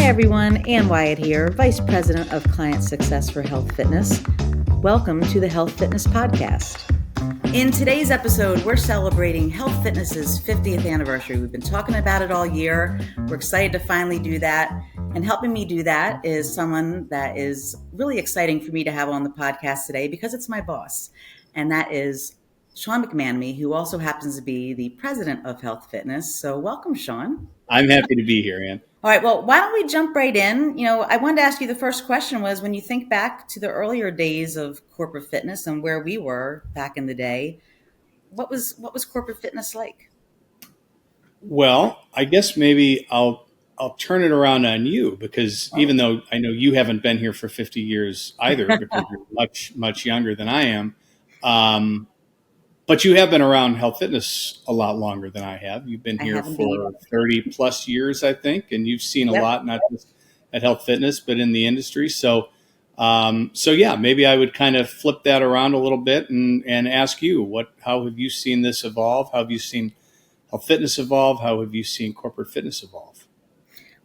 Hi everyone, Ann Wyatt here, Vice President of Client Success for HealthFitness. Welcome to the HealthFitness Podcast. In today's episode, we're celebrating HealthFitness's 50th anniversary. We've been talking about it all year. We're excited to finally do that. And helping me do that is someone that is really exciting for me to have on the podcast today because it's my boss. And that is Sean McManamy, who also happens to be the president of HealthFitness. So welcome, Sean. I'm happy to be here, Ann. All right, well, why don't we jump right in? I wanted to ask you, the first question was, when you think back to the earlier days of corporate fitness and where we were back in the day, what was corporate fitness like? Well, I guess maybe I'll turn it around on you because even though I know you haven't been here for 50 years either, because you're much younger than I am, but you have been around health fitness a lot longer than I have. You've been here for 30 plus years, I think, and you've seen a lot, not just at health fitness, but in the industry. So yeah, maybe I would kind of flip that around a little bit and ask you, how have you seen this evolve? How have you seen health fitness evolve? How have you seen corporate fitness evolve?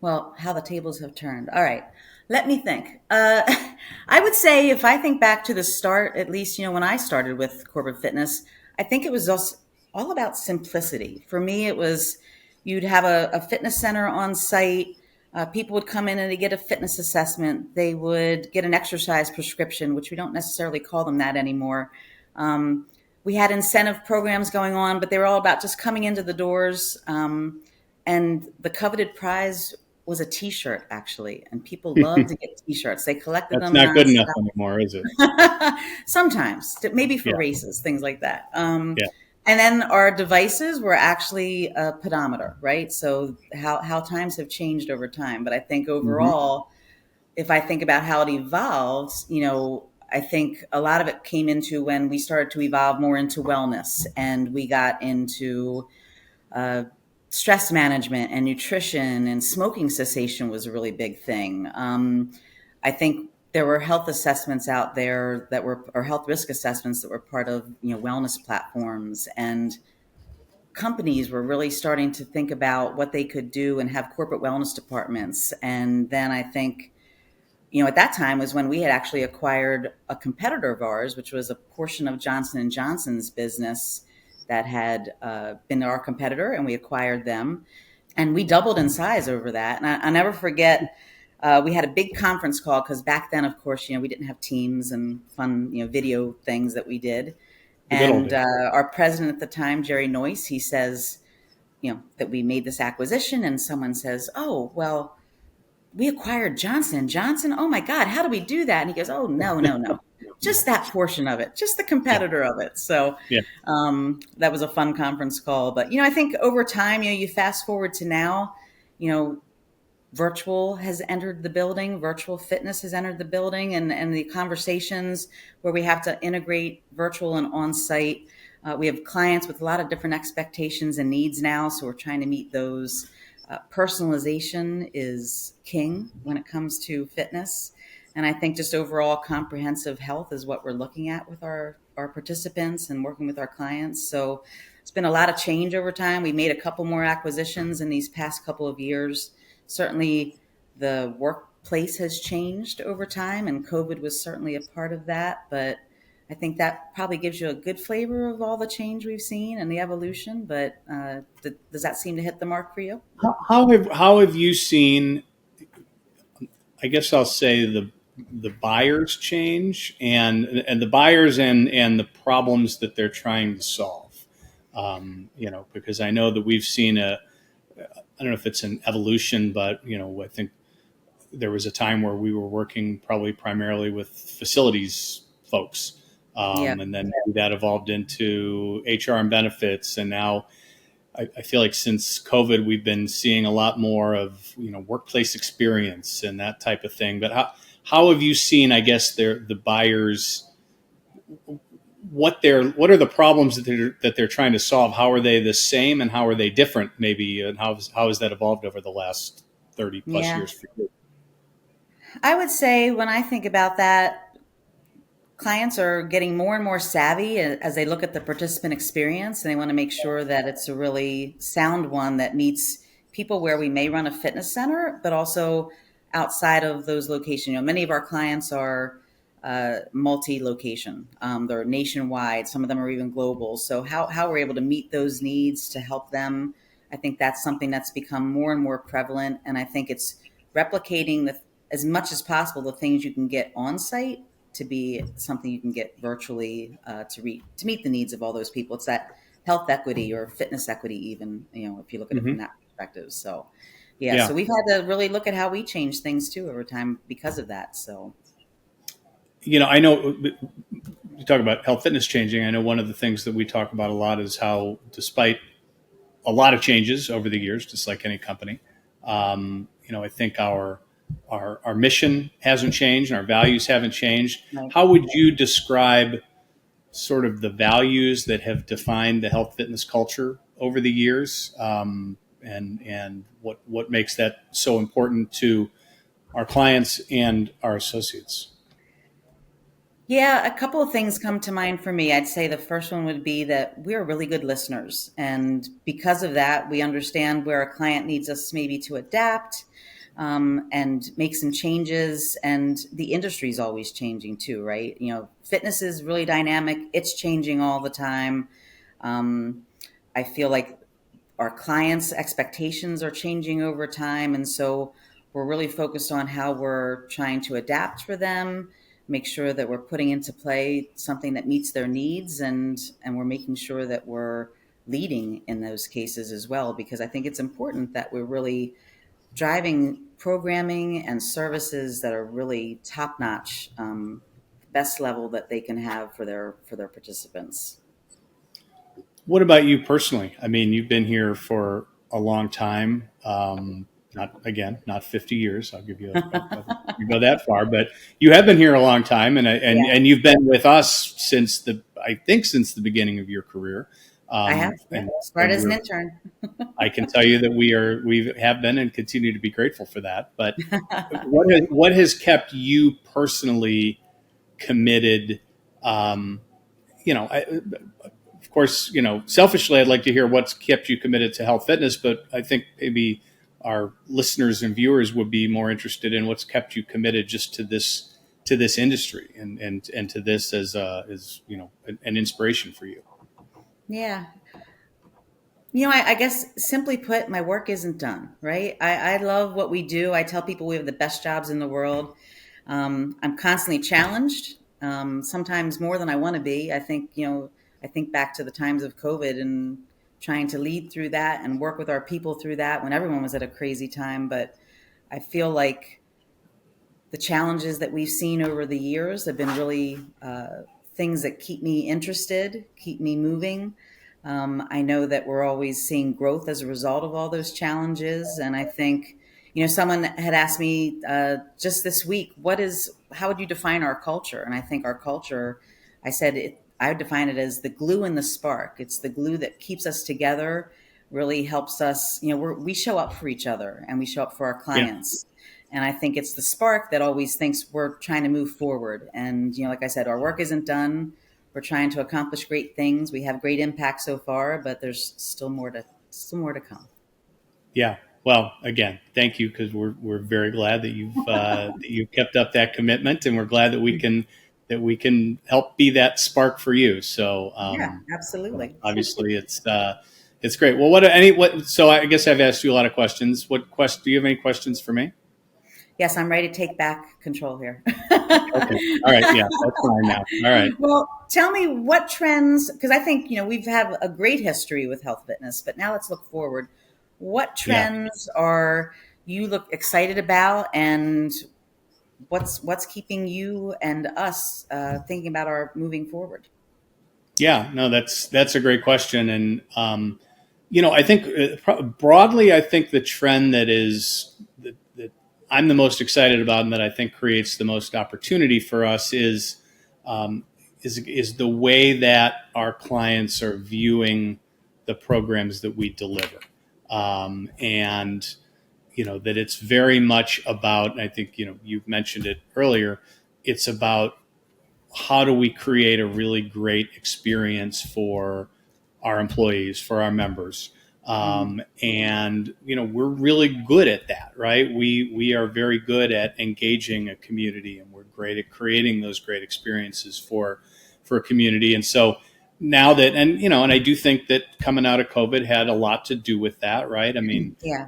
Well, how the tables have turned. All right. Let me think. I would say if I think back to the start, at least, when I started with corporate fitness, I think it was just all about simplicity. For me, it was you'd have a fitness center on site. People would come in and they get a fitness assessment. They would get an exercise prescription, which we don't necessarily call them that anymore. We had incentive programs going on, but they were all about just coming into the doors. And the coveted prize was a T-shirt, actually, and people loved to get T-shirts. They collected them. That's not good enough anymore, is it? Sometimes, maybe for races, things like that. Yeah. And then our devices were actually a pedometer, right? So how times have changed over time. But I think overall, if I think about how it evolves, I think a lot of it came into when we started to evolve more into wellness, and we got into stress management and nutrition, and smoking cessation was a really big thing. I think there were health assessments out there or health risk assessments that were part of, wellness platforms, and companies were really starting to think about what they could do and have corporate wellness departments. And then I think, at that time was when we had actually acquired a competitor of ours, which was a portion of Johnson & Johnson's business that had been our competitor, and we acquired them, and we doubled in size over that. And I'll never forget, we had a big conference call because back then, of course, we didn't have Teams and fun, video things that we did. And our president at the time, Jerry Noyce, he says, that we made this acquisition, and someone says, "Oh, well, we acquired Johnson & Johnson. Oh my God, how do we do that?" And he goes, "Oh, no. Just that portion of it, just the competitor of it." So that was a fun conference call. But, I think over time, you fast forward to now, virtual has entered the building, virtual fitness has entered the building, and the conversations where we have to integrate virtual and on-site. We have clients with a lot of different expectations and needs now, so we're trying to meet those. Personalization is king when it comes to fitness. And I think just overall comprehensive health is what we're looking at with our participants and working with our clients. So it's been a lot of change over time. We made a couple more acquisitions in these past couple of years. Certainly the workplace has changed over time, and COVID was certainly a part of that. But I think that probably gives you a good flavor of all the change we've seen and the evolution. But does that seem to hit the mark for you? How have you seen, I guess I'll say, the buyers change and the buyers and the problems that they're trying to solve? Because I know that we've seen I don't know if it's an evolution, but I think there was a time where we were working probably primarily with facilities folks. And then that evolved into HR and benefits. And now I feel like since COVID, we've been seeing a lot more of, workplace experience and that type of thing. But how have you seen, I guess, the buyers, what are the problems that they're trying to solve? How are they the same and how are they different maybe? And how has that evolved over the last 30 plus years for you? I would say when I think about that, clients are getting more and more savvy as they look at the participant experience, and they want to make sure that it's a really sound one that meets people where we may run a fitness center, but also outside of those locations. Many of our clients are multi-location. They're nationwide. Some of them are even global. So how we're able to meet those needs to help them, I think that's something that's become more and more prevalent. And I think it's replicating as much as possible the things you can get on site to be something you can get virtually to meet the needs of all those people. It's that health equity or fitness equity, even if you look at it from Hmm. that perspective. So yeah, so Yeah. we've had to really look at how we change things too over time because of that. So I know you talk about health fitness changing. I know one of the things that we talk about a lot is how, despite a lot of changes over the years, just like any company, I think our mission hasn't changed and our values haven't changed. right. How would you describe sort of the values that have defined the health fitness culture over the years, and what makes that so important to our clients and our associates? Yeah, a couple of things come to mind for me. I'd say the first one would be that we're really good listeners. And because of that, we understand where a client needs us maybe to adapt and make some changes. And the industry is always changing too, right? Fitness is really dynamic, it's changing all the time. Um, I feel like our clients' expectations are changing over time. And so we're really focused on how we're trying to adapt for them, make sure that we're putting into play something that meets their needs, and we're making sure that we're leading in those cases as well, because I think it's important that we're really driving programming and services that are really top notch, best level that they can have for their participants. What about you personally? I mean, you've been here for a long time. Not 50 years. I'll give you you go that far, but you have been here a long time, Yeah, and you've been with us since since the beginning of your career. I have. Yeah, And started as an intern. I can tell you that we have been and continue to be grateful for that. But what has kept you personally committed? Um, I, of course, selfishly, I'd like to hear what's kept you committed to health fitness, but I think maybe our listeners and viewers would be more interested in what's kept you committed just to this industry and to this as an inspiration for you. Yeah. I guess simply put, my work isn't done, right? I love what we do. I tell people we have the best jobs in the world. I'm constantly challenged, sometimes more than I want to be. I think back to the times of COVID and trying to lead through that and work with our people through that when everyone was at a crazy time. But I feel like the challenges that we've seen over the years have been really things that keep me interested, keep me moving. I know that we're always seeing growth as a result of all those challenges. And I think, someone had asked me just this week, how would you define our culture? And I think our culture, I would define it as the glue and the spark. It's the glue that keeps us together, really helps us, we show up for each other and we show up for our Yeah, clients. And I think it's the spark that always thinks we're trying to move forward. And, like I said, our work isn't done. We're trying to accomplish great things. We have great impact so far, but there's still more to come. yeah. Well, again, thank you because we're very glad that you've kept up that commitment, and we're glad that we can help be that spark for you. So, Yeah, absolutely. obviously, it's great. Well, what? So, I guess I've asked you a lot of questions. Do you have any questions for me? Yes, I'm ready to take back control here. Okay. All right. Yeah, that's fine now. All right. Well, tell me what trends, because I think, we've had a great history with health fitness, but now let's look forward. What Yeah. trends are you look excited about, and what's keeping you and us thinking about our moving forward? Yeah. No, that's a great question, and I think broadly, I think the trend that I'm the most excited about, and that I think creates the most opportunity for us um, is the way that our clients are viewing the programs that we deliver, and that it's very much about. And I think you've mentioned it earlier. It's about how do we create a really great experience for our employees, for our members, Mm, And we're really good at that, right? We are very good at engaging a community, and we're great at creating those great experiences for a community. And so now that, and I do think that coming out of COVID had a lot to do with that, right? I mean, yeah,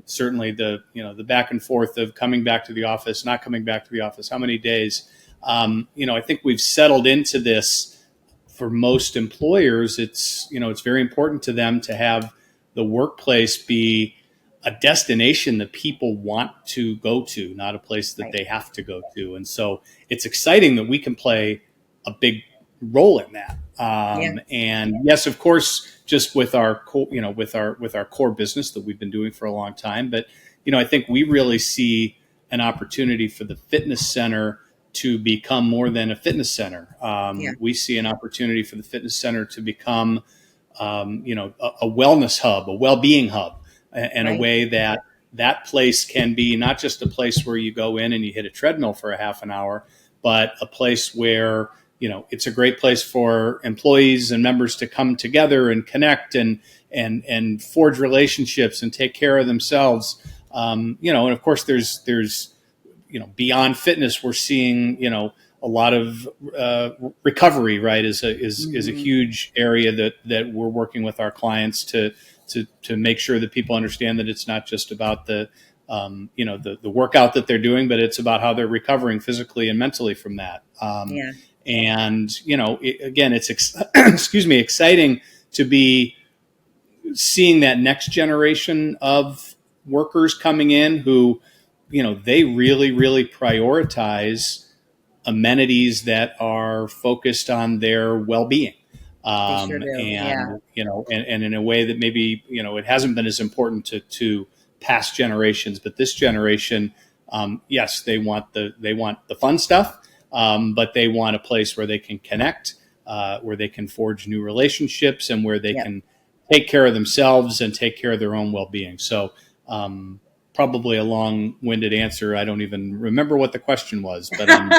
certainly the back and forth of coming back to the office, not coming back to the office, how many days. I think we've settled into this. For most employers, it's very important to them to have the workplace be a destination that people want to go to, not a place that right. they have to go to. And so it's exciting that we can play a big role in that. Yeah, And yes, of course, just with our with our core business that we've been doing for a long time, but I think we really see an opportunity for the fitness center to become more than a fitness center. yeah, We see an opportunity for the fitness center to become, a wellness hub, a well-being hub, and a right. way that that place can be not just a place where you go in and you hit a treadmill for a half an hour, but a place where it's a great place for employees and members to come together and connect and forge relationships and take care of themselves. And of course, there's beyond fitness, we're seeing a lot of recovery, right? Is a Hmm. huge area that we're working with our clients to make sure that people understand that it's not just about the workout that they're doing, but it's about how they're recovering physically and mentally from that. Yeah, And again, it's excuse me, exciting to be seeing that next generation of workers coming in who, they really, really prioritize amenities that are focused on their well-being. they sure do. Yeah, And in a way that maybe, it hasn't been as important to past generations, but this generation, yes, they want the fun stuff, but they want a place where they can connect, where they can forge new relationships, and where they yeah. can take care of themselves and take care of their own well-being. So, probably a long-winded answer. I don't even remember what the question was, but I'm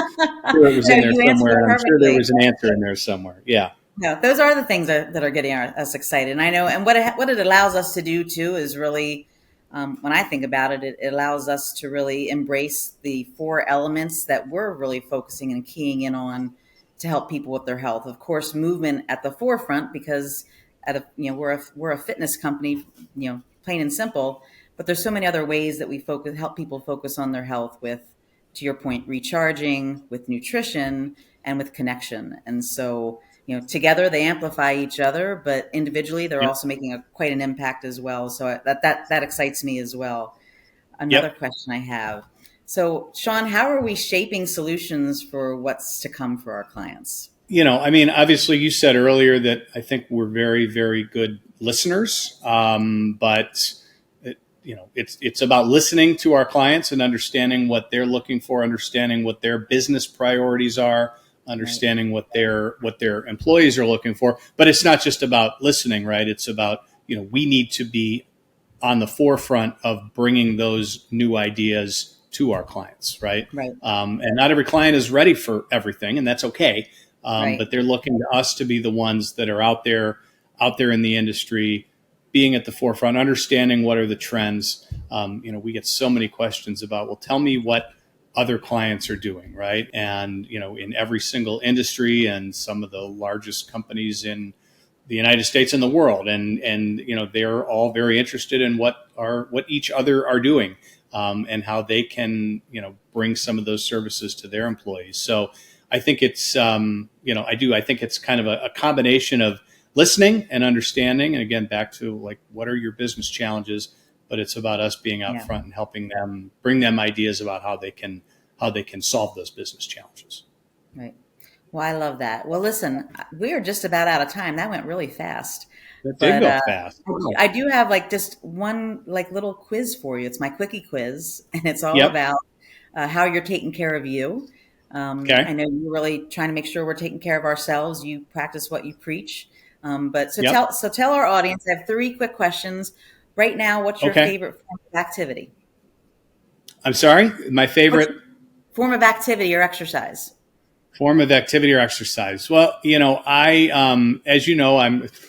sure it was No, in there you answered somewhere, it and I'm sure there perfectly. was an answer in there somewhere. Yeah. No, those are the things that are getting us excited. And I know, and what it allows us to do too is really, when I think about it, it allows us to really embrace the four elements that we're really focusing and keying in on to help people with their health. Of course, movement at the forefront because we're a fitness company, plain and simple. But there's so many other ways that we help people focus on their health with, to your point, recharging, with nutrition, and with connection. And so together they amplify each other, but individually they're Yep. also making quite an impact as well. So that excites me as well. Another Yep. question I have. So, Sean, how are we shaping solutions for what's to come for our clients? I mean, obviously, you said earlier that I think we're very, very good listeners, but it's about listening to our clients and understanding what they're looking for, understanding what their business priorities are, Right, understanding what their employees are looking for. But it's not just about listening, right? It's about we need to be on the forefront of bringing those new ideas to our clients, right? right, And not every client is ready for everything, and that's okay. right. But they're looking to us to be the ones that are out there in the industry, being at the forefront, understanding what are the trends. We get so many questions about, well, tell me what other clients are doing, right? And in every single industry and some of the largest companies in the United States and the world, and they're all very interested in what each other are doing, and how they can bring some of those services to their employees. So I think it's I think it's kind of a combination of listening and understanding, and again back to like what are your business challenges, but it's about us being out Yeah, front and helping them bring them ideas about how they can solve those business challenges. right. Well, I love that. Well, listen, we are just about out of time. That went really fast. That did But go fast. Wow. I do have like just one like little quiz for you. It's my quickie quiz, and it's all Yep. about how you're taking care of you. I Okay. know you're really trying to make sure we're taking care of ourselves. You practice what you preach. But so Yep. tell our audience. I have three quick questions. Right now, what's your Okay. favorite form of activity? I'm sorry. My What's favorite. your form of activity or exercise? Form of activity or exercise. Well, as you know,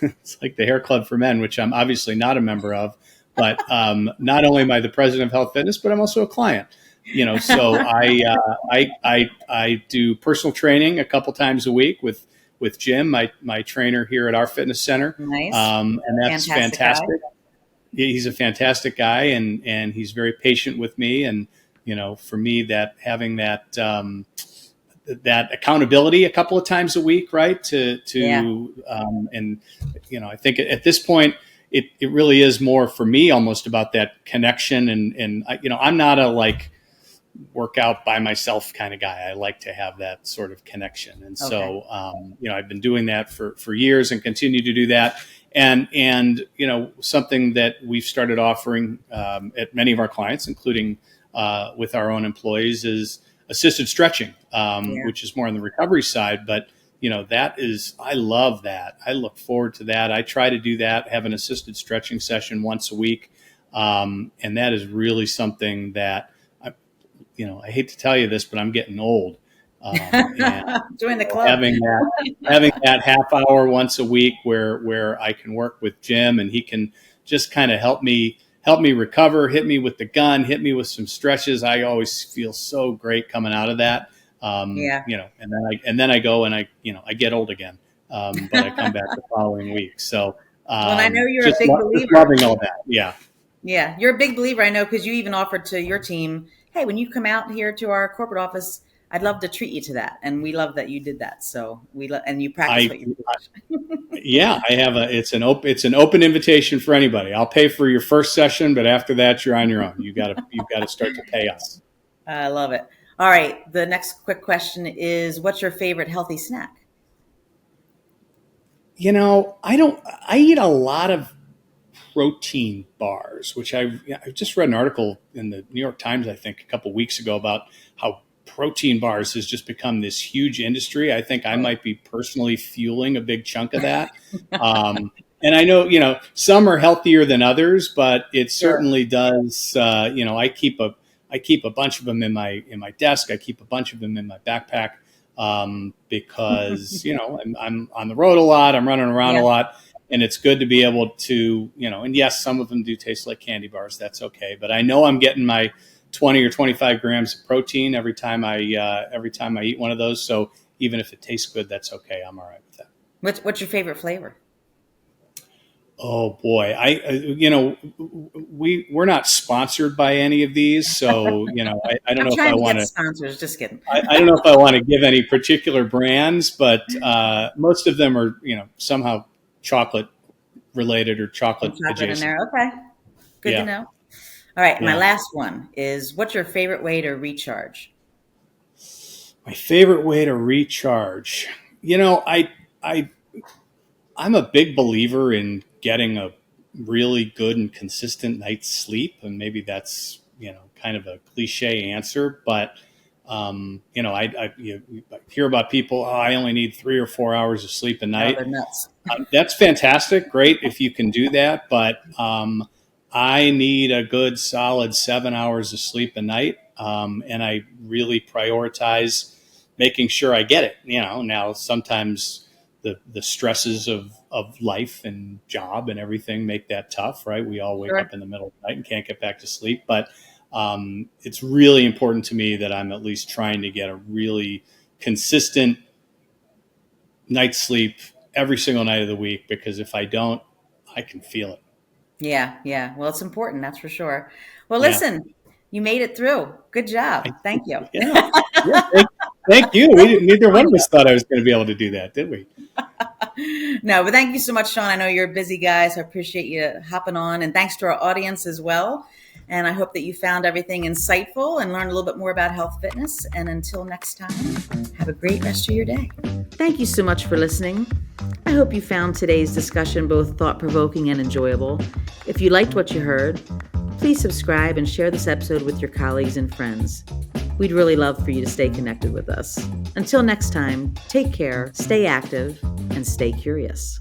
it's like the hair club for men, which I'm obviously not a member of, but not only am I the president of Health Fitness, but I'm also a client. So I do personal training a couple times a week with Jim, my trainer here at our fitness center. Nice. And that's Fantastic guy. fantastic. He's a fantastic guy, and he's very patient with me. And, for me, that having that accountability a couple of times a week, right? I think at this point, it really is more for me almost about that connection. And I'm not a work out by myself kind of guy. I like to have that sort of connection. And so, I've been doing that for years and continue to do that. And something that we've started offering at many of our clients, including with our own employees, is assisted stretching, which is more on the recovery side. But, I love that. I look forward to that. I try to do that, have an assisted stretching session once a week. And that is really something that, I hate to tell you this, but I'm getting old. Join the club. Having that half hour once a week where I can work with Jim and he can just kind of help me recover, hit me with the gun, hit me with some stretches. I always feel so great coming out of that. And then I go and I get old again. But I come back the following week. So, well, I know you're a big believer. Just loving all that. Yeah. Yeah. You're a big believer. I know, because you even offered to your team, hey, when you come out here to our corporate office, I'd love to treat you to that. And we love that you did that. So and you practice what you preach. Yeah, I have it's an open invitation for anybody. I'll pay for your first session, but after that, you're on your own. You've got to start to pay us. I love it. All right. The next quick question is, what's your favorite healthy snack? I eat a lot of protein bars, which I just read an article in the New York Times, I think, a couple of weeks ago about how protein bars has just become this huge industry. I think I might be personally fueling a big chunk of that. And I know, some are healthier than others, but it certainly does. I keep a bunch of them in my desk. I keep a bunch of them in my backpack because, I'm on the road a lot. I'm running around a lot. And it's good to be able to, and yes, some of them do taste like candy bars. That's okay. But I know I'm getting my 20 or 25 grams of protein every time I eat one of those. So even if it tastes good, that's okay. I'm all right with that. What's your favorite flavor? Oh boy, we're not sponsored by any of these, so I don't know if I want to sponsors. Just kidding. I don't know if I want to give any particular brands, but most of them are somehow chocolate related or chocolate adjacent. In there. Okay, good to know. All right, my last one is, what's your favorite way to recharge? My favorite way to recharge, I'm a big believer in getting a really good and consistent night's sleep, and maybe that's kind of a cliche answer, but I hear about people, I only need 3 or 4 hours of sleep a night. Oh, they're nuts. That's fantastic, great if you can do that, but I need a good solid 7 hours of sleep a night, and I really prioritize making sure I get it. Now sometimes the stresses of life and job and everything make that tough, right? We all wake up in the middle of the night and can't get back to sleep. But it's really important to me that I'm at least trying to get a really consistent night's sleep every single night of the week, because if I don't, I can feel it. Yeah. Well, it's important, that's for sure. Well, listen, you made it through. Good job. Thank you. Thank you. Neither one of us thought I was going to be able to do that, did we? No, but thank you so much, Sean. I know you're a busy guy, so I appreciate you hopping on. And thanks to our audience as well. And I hope that you found everything insightful and learned a little bit more about health fitness. And until next time, have a great rest of your day. Thank you so much for listening. I hope you found today's discussion both thought-provoking and enjoyable. If you liked what you heard, please subscribe and share this episode with your colleagues and friends. We'd really love for you to stay connected with us. Until next time, take care, stay active, and stay curious.